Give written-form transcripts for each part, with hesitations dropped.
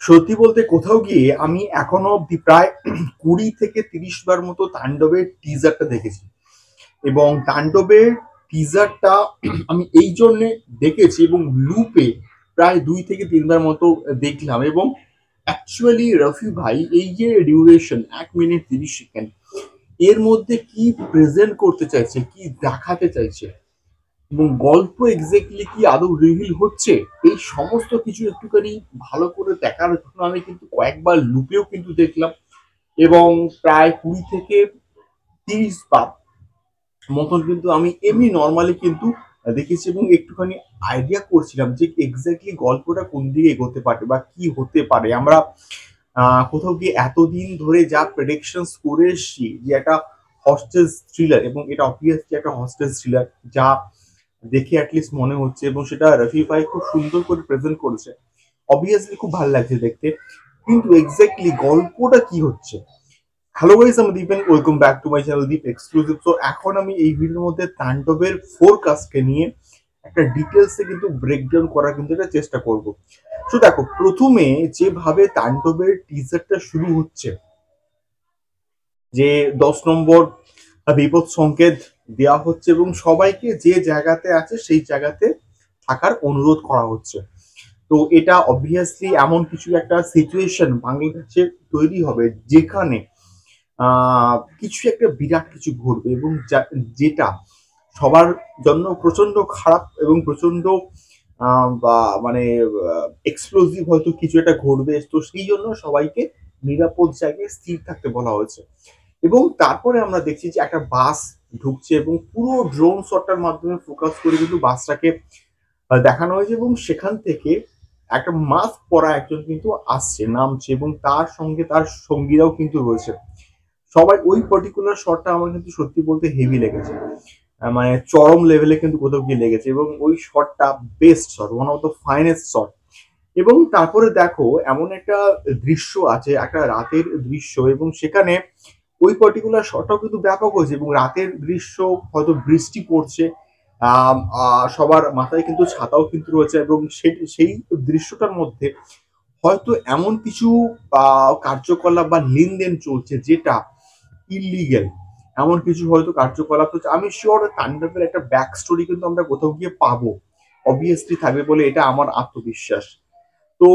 সত্যি বলতে কোথাও গিয়ে আমি এখনো অব্দি প্রায় ২০ থেকে ৩০ বার মতো তাণ্ডবের টিজারটা দেখেছি। এবং তাণ্ডবের টিজারটা আমি এই জন্যে দেখেছি এবং লুপে প্রায় ২ থেকে ৩ বার মতো দেখলাম। এবং অ্যাকচুয়ালি রফি ভাই এই যে ডিউরেশন ১ মিনিট ৩০ সেকেন্ড এর মধ্যে কি প্রেজেন্ট করতে চাইছে, কি দেখাতে চাইছে এবং গল্প এক্স্যাক্টলি কি আদৌ রিভিল হচ্ছে, এই সমস্ত কিছু একটুখানি ভালো করে দেখার জন্য আমি কিন্তু কয়েকবার লুপেও কিন্তু দেখলাম। এবং প্রায় ২০ থেকে ৩০ বার মতন কিন্তু আমি এমনি নর্মালি কিন্তু দেখেছি এবং একটুখানি আইডিয়া করছিলাম যে এক্স্যাক্টলি গল্পটা কোন দিকে এগোতে পারে বা কি হতে পারে। আমরা কোথাও গিয়ে এতদিন ধরে যা প্রেডিকশনস করে এসছি যে একটা হস্টেজ থ্রিলার, এবং এটা অবভিয়াসলি একটা হস্টেজ থ্রিলার যা দেখে অ্যাটলিস্ট মনে হচ্ছে, এবং সেটা রফি ভাই খুব সুন্দর করে প্রেজেন্ট করেছে। অবভিয়াসলি খুব ভালো লাগছে দেখতে, কিন্তু এক্স্যাক্টলি গল্পটা কি হচ্ছে। হ্যালো গাইস, আমি Deep and welcome back to my channel Deep exclusive. তো এখন আমি এই ভিডিওর মধ্যে তাণ্ডবের ফোরকাস্টকে নিয়ে একটা ডিটেলসে কিন্তু ব্রেকডাউন করার কিন্তু একটা চেষ্টা করব। তো দেখো, প্রথমে যেভাবে তাণ্ডবের টিজারটা শুরু হচ্ছে, যে ১০ নম্বর বিপদ সংকেত দেওয়া হচ্ছে এবং সবাইকে যে জায়গাতে আছে সেই জায়গাতে থাকার অনুরোধ করা হচ্ছে। তো এটা অবভিয়াসলি এমন কিছু একটা সিচুয়েশন বাংলাদেশে তৈরি হবে যেখানে কিছু একটা বিরাট কিছু ঘটবে, এবং যেটা সবার জন্য প্রচন্ড খারাপ এবং প্রচন্ড বা মানে এক্সপ্লোসিভ হয়তো কিছু একটা ঘটবে। তো সেই জন্য সবাইকে নিরাপদ জায়গায় স্থির থাকতে বলা হয়েছে। এবং তারপরে আমরা দেখছি যে একটা বাস ঢুকছে এবং পুরো ড্রোন শটটার মাধ্যমে ফোকাস করে কিন্তু বাসটাকে দেখানো হয়েছে, এবং সেখান থেকে একটা মাস্ক পরা একজন কিন্তু আসছে, নামছে, এবং তার সঙ্গে তার সঙ্গীরাও কিন্তু রয়েছে। সবাই ওই পার্টিকুলার শটটা আমার কিন্তু সত্যি বলতে হেভি লেগেছে, মানে চরম লেভেলে কিন্তু কোথাও গিয়ে লেগেছে, এবং ওই শটটা best shot, one of the finest shot. এবং তারপরে দেখো এমন একটা দৃশ্য আছে, একটা রাতের দৃশ্য, এবং সেখানে ওই পার্টিকুলার শটটাও কিন্তু ব্যাপক হয়েছে, এবং রাতের দৃশ্য, হয়তো বৃষ্টি পড়ছে, সবার মাথায় কিন্তু ছাতাও কিন্তু রয়েছে, এবং সেই দৃশ্যটার মধ্যে হয়তো এমন কিছু কার্যকলাপ বা লেনদেন চলছে যেটা ইলিগেল। এমন কিছু হয়তো কার্যকলাপ হচ্ছে। আমি শিওর তাণ্ডবের একটা ব্যাক স্টোরি কিন্তু আমরা কোথাও গিয়ে পাবো, অবভিয়াসলি থাকবে বলে এটা আমার আত্মবিশ্বাস। তো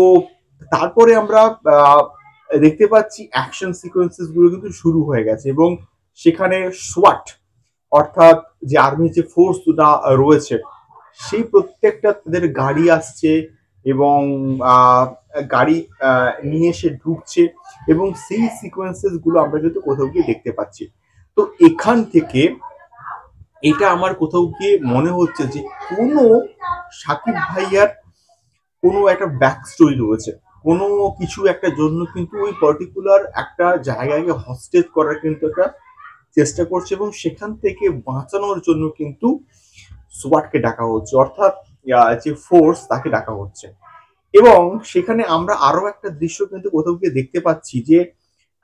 তারপরে আমরা দেখতে পাচ্ছি অ্যাকশন সিকোয়েন্সেস গুলো কিন্তু শুরু হয়ে গেছে, এবং সেখানে সোয়াট অর্থাৎ যে আর্মি যে ফোর্স দুটা রয়েছে, সেই প্রত্যেকটা তাদের গাড়ি আসছে এবং গাড়ি নিয়ে এসে ঢুকছে, এবং সেই সিকোয়েন্সেস গুলো আমরা কিন্তু কোথাও গিয়ে দেখতে পাচ্ছি। তো এখান থেকে এটা আমার কোথাও গিয়ে মনে হচ্ছে যে কোনো সাকিব ভাইয়ার কোনো একটা ব্যাক স্টোরি রয়েছে, কোনো কিছু একটা জন্য কিন্তু ওই পার্টিকুলার একটা জায়গাকে হস্টেজ করার কিন্তু একটা চেষ্টা করছে, এবং সেখান থেকে বাঁচানোর জন্য কিন্তু সোয়াটকে ডাকা হচ্ছে, অর্থাৎ যে ফোর্স তাকে ডাকা হচ্ছে। এবং সেখানে আমরা আরো একটা দৃশ্য কিন্তু কোথাও গিয়ে দেখতে পাচ্ছি যে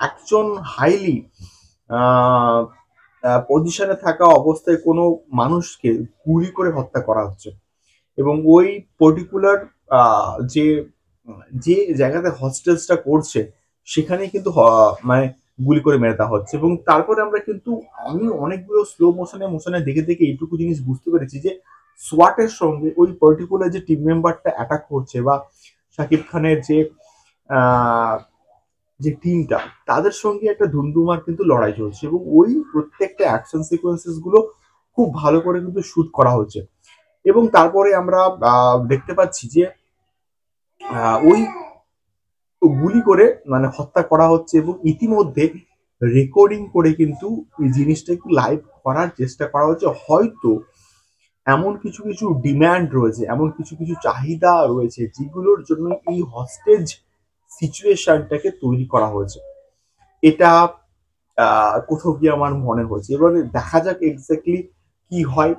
একজন হাইলি পজিশনে থাকা অবস্থায় কোনো মানুষকে গুলি করে হত্যা করা হচ্ছে, এবং ওই পার্টিকুলার যে যে জায়গাতে হস্টেজটা করছে সেখানে কিন্তু মানে গুলি করে মেরে দেওয়া হচ্ছে। এবং তারপরে আমরা কিন্তু আমি অনেকগুলো স্লো মোশনে মোশনে দেখে দেখে এইটুকু জিনিস বুঝতে পেরেছি যে সোয়াটের সঙ্গে ওই পার্টিকুলার যে টিম মেম্বারটা অ্যাটাক করছে, বা শাকিব খানের আহ, যে টিমটা, তাদের সঙ্গে একটা ধুমধুমার কিন্তু লড়াই চলছে, এবং ওই প্রত্যেকটা অ্যাকশন সিকোয়েন্সেস গুলো খুব ভালো করে কিন্তু শুট করা হচ্ছে। এবং তারপরে আমরা দেখতে পাচ্ছি যে ওই গুলি করে মানে হত্যা করা হচ্ছে, এবং ইতিমধ্যে রেকর্ডিং করে কিন্তু এই জিনিসটা একটু লাইভ করার চেষ্টা করা হচ্ছে। হয়তো এমন কিছু কিছু ডিম্যান্ড রয়েছে, এমন কিছু কিছু চাহিদা রয়েছে যেগুলোর জন্য এই হস্টেজ সিচুয়েশনটাকে তৈরি করা হয়েছে। এটা কোথাও গিয়ে আমার মনে হচ্ছে। এবারে দেখা যাক এক্স্যাক্টলি কি হয়।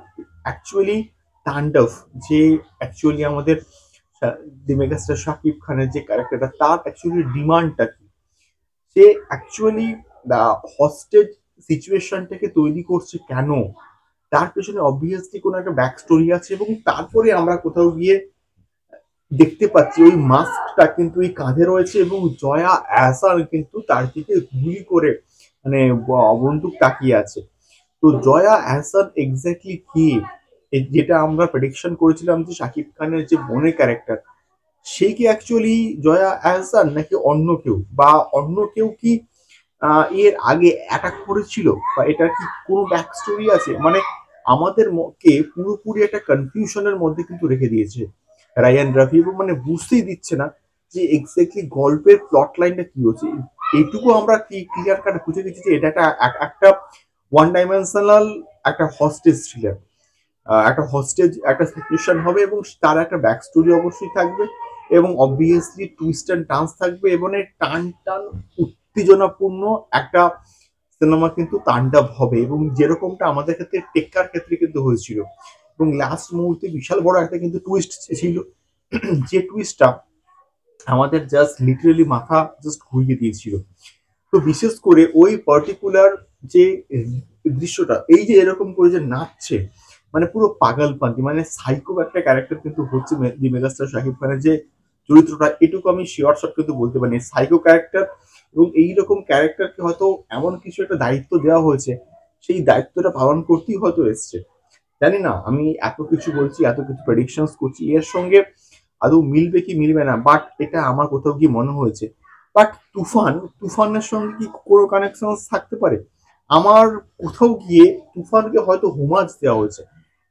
অ্যাকচুয়ালি তাণ্ডব, যে অ্যাকচুয়ালি আমাদের দি মেগাস্টার শাকিব খানের যে ক্যারেক্টারটা, তার অ্যাকচুয়ালি ডিমান্ডটা কি, সে অ্যাকচুয়ালি হস্টেজ সিচুয়েশনটাকে তৈরি করছে কেন, তার পেছনে অবভিয়াসলি কোনো একটা ব্যাক স্টোরি আছে। এবং তারপরে আমরা কোথাও গিয়ে দেখতে পাচ্ছি ওই মাস্কটা কিন্তু এই কাঁধে রয়েছে এবং জয়া অ্যাসান কিন্তু তার দিকে গুলি করে মানে বন্দুক তাকিয়ে আছে। তো জয়া আহসান এক্স্যাক্টলি কি, যেটা আমরা প্রেডিকশন করেছিলাম যে শাকিব খানের যে বোনের ক্যারেক্টার, সেই কি অ্যাকচুয়ালি জয়া আহসান নাকি অন্য কেউ, বা অন্য কেউ কি এর আগে অ্যাটাক করেছিল, বা এটার কি কোনো ব্যাক স্টোরি আছে? মানে আমাদের কে পুরোপুরি একটা কনফিউশনের মধ্যে কিন্তু রেখে দিয়েছে রায়ান রাফি, এবং মানে বুঝতেই দিচ্ছে না যে এক্স্যাক্টলি গল্পের প্লট লাইনটা কি হচ্ছে। এইটুকু আমরা কি ক্লিয়ার কাট বুঝে গেছি যে এটা একটা ওয়ান ডাইমেনশনাল একটা হস্টেজ থ্রিলার, একটা হস্টেজ একটা সিচুয়েশন হবে এবং তার একটা ব্যাক স্টোরি অবশ্যই থাকবে, এবং অবভিয়াসলি টুইস্ট অ্যান্ড টার্নস থাকবে, এবং এই টান টান উত্তেজনাপূর্ণ একটা সিনেমা কিন্তু তাণ্ডব হবে, এবং যেরকমটা আমাদের ক্ষেত্রে টেক্কার ক্ষেত্রে কিন্তু হয়েছিল, এবং লাস্ট মুহূর্তে বিশাল বড় একটা কিন্তু টুইস্ট ছিল, যে টুইস্টটা আমাদের জাস্ট লিটারেলি মাথা জাস্ট ঘুরিয়ে দিয়েছিল। তো বিশেষ করে ওই পার্টিকুলার যে দৃশ্যটা, এই যে এরকম করে যে নাচছে, মানে পুরো পাগলপান্তি, মানে সাইকো একটা ক্যারেক্টার কিন্তু হচ্ছে দি মেগাস্টার শাকিব খানের যে চরিত্রটা, এটুকু আমি শিওর শট কিন্তু বলতে পারি সাইকো ক্যারেক্টার। এবং এইরকম ক্যারেক্টারকে হয়তো এমন কিছু একটা দায়িত্ব দেওয়া হয়েছে, সেই দায়িত্বটা পালন করতেই হয়তো এসছে। জানি না, আমি এত কিছু বলছি, এত কিছু প্রেডিকশনস করছি, এর সঙ্গে আদৌ মিলবে কি মিলবে না, বাট এটা আমার কোথাও গিয়ে মনে হয়েছে। বাট তুফানের সঙ্গে কি কোনো কানেকশন থাকতে পারে? আমার কোথাও গিয়ে তুফানকে হয়তো হোমাজ দেওয়া হয়েছে।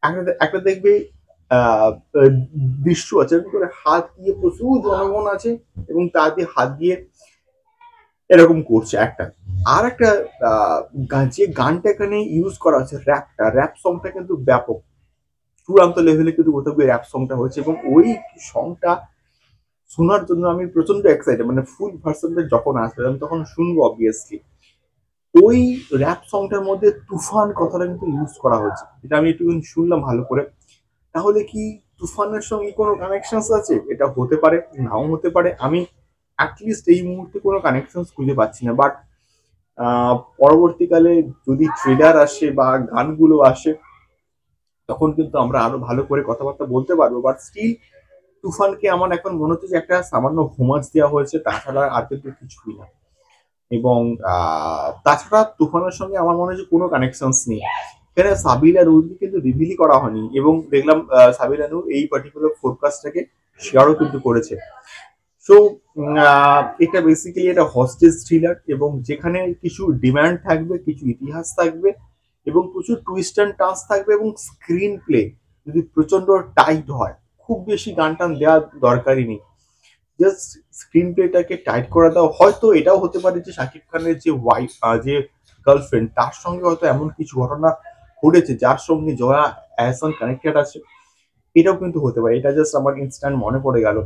একটা একটা দেখবে আহ আহ, দৃশ্য আছে, এরকম করে হাত দিয়ে প্রচুর জনগণ আছে এবং তা দিয়ে হাত দিয়ে এরকম করছে একটা। আর একটা যে গানটা এখানে ইউজ করা হচ্ছে, র্যাপ সংটা কিন্তু ব্যাপক চূড়ান্ত লেভেলে কিন্তু কোথাও গিয়ে র্যাপ সংটা হয়েছে, এবং ওই সংটা শোনার জন্য আমি প্রচন্ড এক্সাইটেড, মানে ফুল ভার্সনটা যখন আসবে আমি তখন শুনবো অবভিয়াসলি। ওই র্যাপ সংটার মধ্যে তুফান কথাটা কিন্তু ইউজ করা হয়েছে, এটা আমি একটু শুনলাম ভালো করে। তাহলে কি তুফানের সঙ্গে কোনো কানেকশন আছে? এটা হতে পারে, নাও হতে পারে, আমি অ্যাটলিস্ট এই মুহূর্তে কোনো কানেকশন খুঁজে পাচ্ছি না। বাট পরবর্তীকালে যদি ট্রেলার আসে বা গানগুলো আসে, তখন কিন্তু আমরা আরো ভালো করে কথাবার্তা বলতে পারবো। বাট স্টিল তুফানকে আমার এখন মনে হচ্ছে যে একটা সামান্য হোমাজ দেওয়া হয়েছে, তাছাড়া আর কিন্তু কিছুই না। এবং তাছাড়া তুফানের সঙ্গে আমার মনে হয় যে কোনো কানেকশনস নেই। এখানে সাবিলা নূরকে কিন্তু রিভিলই করা হয়নি, এবং দেখলাম সাবিলা নূর এই পার্টিকুলার ফোরকাস্টটাকে শেয়ারও কিন্তু করেছে। সো এটা বেসিক্যালি একটা হস্টেজ থ্রিলার, এবং যেখানে কিছু ডিমান্ড থাকবে, কিছু ইতিহাস থাকবে, এবং প্রচুর টুইস্ট অ্যান্ড টার্নস থাকবে, এবং স্ক্রিন প্লে যদি প্রচন্ড টাইট হয়, খুব বেশি গান টান দেওয়ার দরকারই নেই, জাস্ট স্ক্রিন প্লেটাকে টাইট করে দাও। হয়তো এটাও হতে পারে যে শাকিব খানের যে ওয়াইফ, যে গার্লফ্রেন্ড, তার সঙ্গে হয়তো এমন কিছু ঘটনা ঘটেছে যার সঙ্গে জয়া আহসান কানেক্টেড আছে, এটাও কিন্তু হতে পারে। এটা জাস্ট আমার ইনস্ট্যান্ট মনে পড়ে গেল।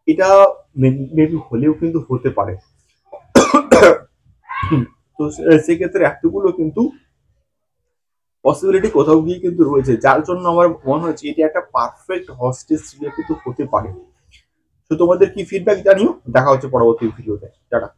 এটা মেবি হলেও কিন্তু হতে পারে। তো সেক্ষেত্রে এতগুলো কিন্তু পসিবিলিটি কোথাও গিয়ে কিন্তু রয়েছে, যার জন্য আমার মনে হচ্ছে এটা একটা পারফেক্ট হস্টেজ থ্রিলার কিন্তু হতে পারে। তো তোমাদের কি ফিডব্যাক জানিও, দেখা হচ্ছে পরবর্তী ভিডিওতে। টাটা।